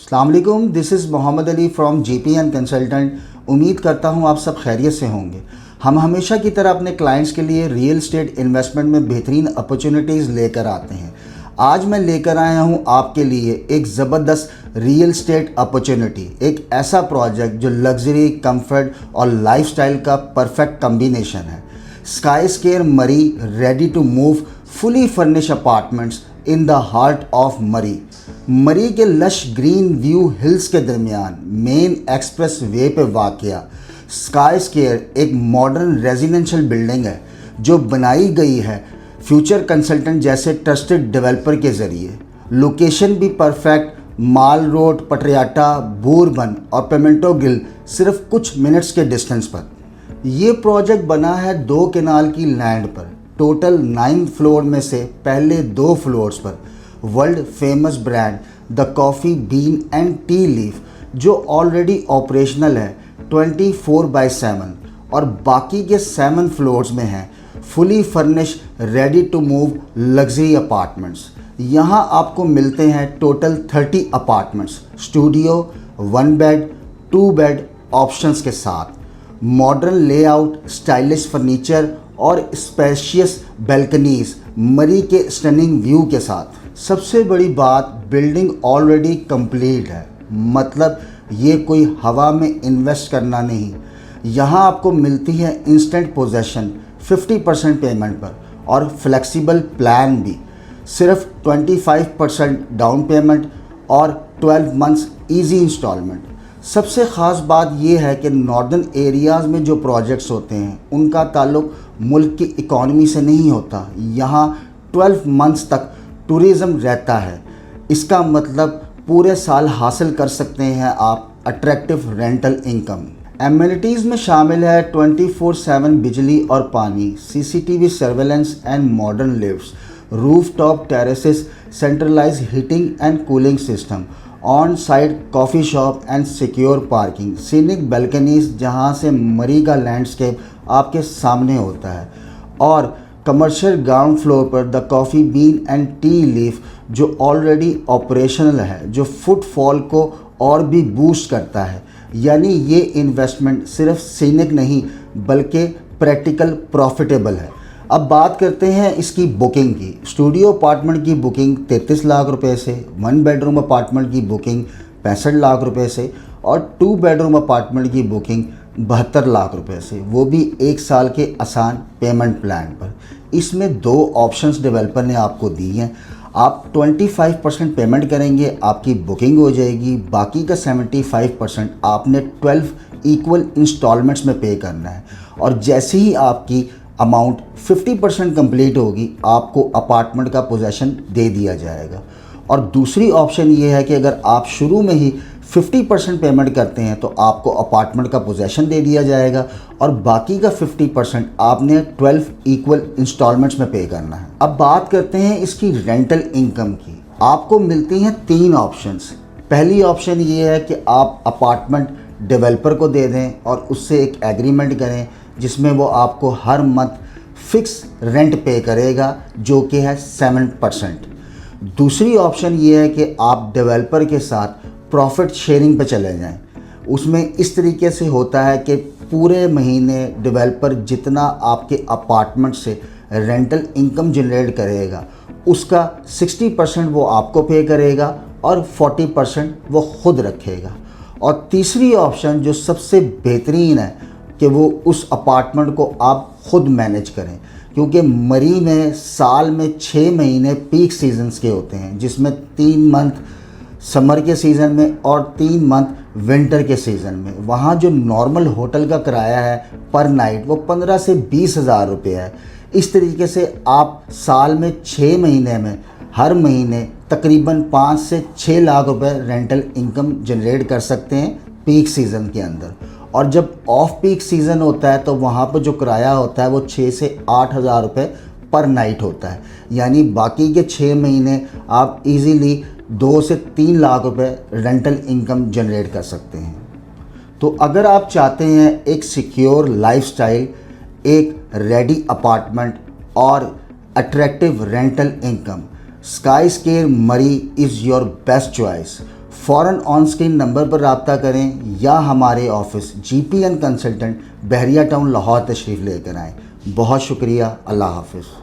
अस्सलाम वालेकुम, this is Mohammad Ali from JPN consultant. उम्मीद करता हूँ आप सब खैरियत से होंगे। हम हमेशा की तरह अपने क्लाइंट्स के लिए रियल एस्टेट इन्वेस्टमेंट में बेहतरीन अपॉर्चुनिटीज़ लेकर आते हैं। आज मैं लेकर आया हूँ आपके लिए एक ज़बरदस्त रियल एस्टेट अपॉर्चुनिटी, एक ऐसा प्रोजेक्ट जो लग्जरी, कंफर्ट और लाइफस्टाइल का परफेक्ट कम्बिनेशन है। Skysquare Murree, ready to move, fully furnish apartments in the heart of Murree. Murree के लश ग्रीन व्यू हिल्स के दरमियान मेन एक्सप्रेस वे पे वाक़या स्काईस्केयर एक मॉडर्न रेजिडेंशियल बिल्डिंग है जो बनाई गई है फ्यूचर कंसल्टेंट जैसे ट्रस्टेड डेवलपर के ज़रिए। लोकेशन भी परफेक्ट, माल रोड, पटरियाटा, बूरबन और पेमेंटो गिल सिर्फ कुछ मिनट्स के डिस्टेंस पर। ये प्रोजेक्ट बना है 2 केनाल की लैंड पर। टोटल 9 फ्लोर में से पहले 2 फ्लोर्स पर world famous brand the coffee bean and tea leaf जो ऑलरेडी ऑपरेशनल है 24/7 और बाकी के 7 फ्लोर्स में हैं fully furnish ready to move luxury apartments. यहाँ आपको मिलते हैं total 30 apartments, studio, 1 bed, 2 bed options के साथ, मॉडर्न लेआउट, स्टाइलिश फर्नीचर और स्पेशियस बैल्कनीज मरी के स्टनिंग व्यू के साथ। सबसे बड़ी बात, बिल्डिंग ऑलरेडी कंप्लीट है, मतलब ये कोई हवा में इन्वेस्ट करना नहीं। यहाँ आपको मिलती है इंस्टेंट पोजेशन 50% पेमेंट पर और फ्लेक्सिबल प्लान भी, सिर्फ 25% डाउन पेमेंट और 12 मंथ्स ईजी इंस्टॉलमेंट। सबसे ख़ास बात यह है कि नॉर्दर्न एरियाज़ में जो प्रोजेक्ट्स होते हैं उनका ताल्लुक मुल्क की इकॉनमी से नहीं होता। यहाँ 12 मंथ्स तक टूरिज़्म रहता है। इसका मतलब पूरे साल हासिल कर सकते हैं आप अट्रैक्टिव रेंटल इनकम। एमिनिटीज़ में शामिल है 24/7 बिजली और पानी, CCTV surveillance and modern lifts, rooftop terraces, centralised heating and cooling system, on site coffee shop and secure parking, scenic balconies जहां से मरी का लैंडस्केप आपके सामने होता है, और कमर्शियल ग्राउंड फ्लोर पर the coffee bean and tea leaf जो ऑलरेडी ऑपरेशनल है, जो फुटफॉल को और भी बूस्ट करता है। यानी ये इन्वेस्टमेंट सिर्फ सीनिक नहीं बल्कि प्रैक्टिकल प्रॉफिटेबल है। अब बात करते हैं इसकी बुकिंग की। स्टूडियो अपार्टमेंट की बुकिंग 33 लाख रुपए से, 1 बेडरूम अपार्टमेंट की बुकिंग 65 लाख रुपए से और 2 बेडरूम अपार्टमेंट की बुकिंग 72 लाख रुपए से, वो भी 1 साल के आसान पेमेंट प्लान पर। इसमें 2 ऑप्शंस डेवलपर ने आपको दी हैं। आप 25% पेमेंट करेंगे, आपकी बुकिंग हो जाएगी, बाकी का 75% आपने 12 इक्वल इंस्टॉलमेंट्स में पे करना है और जैसे ही आपकी अमाउंट 50% कंप्लीट होगी आपको अपार्टमेंट का पोजेसन दे दिया जाएगा। और दूसरी ऑप्शन ये है कि अगर आप शुरू में ही 50% पेमेंट करते हैं तो आपको अपार्टमेंट का पोजेसन दे दिया जाएगा और बाकी का 50% आपने 12 इक्वल इंस्टॉलमेंट्स में पे करना है। अब बात करते हैं इसकी रेंटल इनकम की। आपको मिलती हैं 3 ऑप्शंस। पहली ऑप्शन ये है कि आप अपार्टमेंट डेवलपर को दे दें और उससे एक एग्रीमेंट करें जिसमें वो आपको हर मंथ फिक्स रेंट पे करेगा जो कि है 7%। दूसरी ऑप्शन ये है कि आप डेवलपर के साथ प्रॉफिट शेयरिंग पे चले जाएं। उसमें इस तरीके से होता है कि पूरे महीने डेवलपर जितना आपके अपार्टमेंट से रेंटल इनकम जनरेट करेगा उसका 60% वो आपको पे करेगा और 40% वो खुद रखेगा। और तीसरी ऑप्शन जो सबसे बेहतरीन है कि वो उस अपार्टमेंट को आप खुद मैनेज करें, क्योंकि मरी में साल में 6 महीने पीक सीजन्स के होते हैं जिसमें 3 मंथ समर के सीज़न में और 3 मंथ विंटर के सीज़न में। वहाँ जो नॉर्मल होटल का किराया है पर नाइट वो 15 से 20 हज़ार रुपये है। इस तरीके से आप साल में 6 महीने में हर महीने तकरीबन 5 से 6 लाख रुपए रेंटल इनकम जनरेट कर सकते हैं पीक सीज़न के अंदर। और जब ऑफ पीक सीज़न होता है तो वहाँ पर जो किराया होता है वो 6 से 8 हज़ार रुपये पर नाइट होता है। यानी बाकी के 6 महीने आप इजीली 2 से 3 लाख रुपए रेंटल इनकम जनरेट कर सकते हैं। तो अगर आप चाहते हैं एक सिक्योर लाइफस्टाइल, एक रेडी अपार्टमेंट और अट्रैक्टिव रेंटल इनकम, स्काईस्केयर मरी इज़ योर बेस्ट चॉइस। फ़ौरन ऑन स्क्रीन नंबर पर रब्ता करें या हमारे ऑफिस GPN कंसल्टेंट बहरिया टाउन लाहौर तशरीफ़ लेकर आएँ। बहुत शुक्रिया। अल्लाह हाफ़िज़।